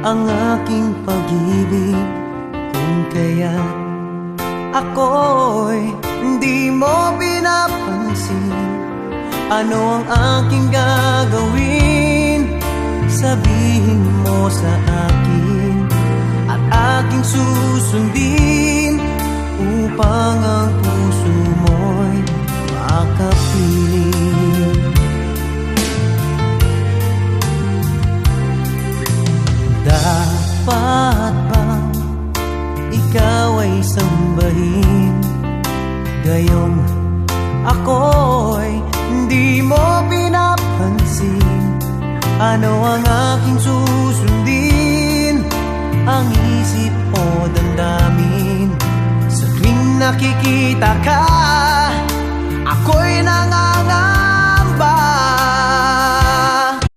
ang aking pag-ibig, kung kaya't ako'y hindi mo pinapansin. Ano ang aking gagawin? Sabihin mo sa akin at aking susundin, upang ang puso mo'y makapiling. Dapat bang ikaw ay sambahin, gayong ako'y hindi mo pinapansin? Ano ang aking susundin? Ang isip o damdamin? Sa tuwing nakikita ka, ako'y nangangamba.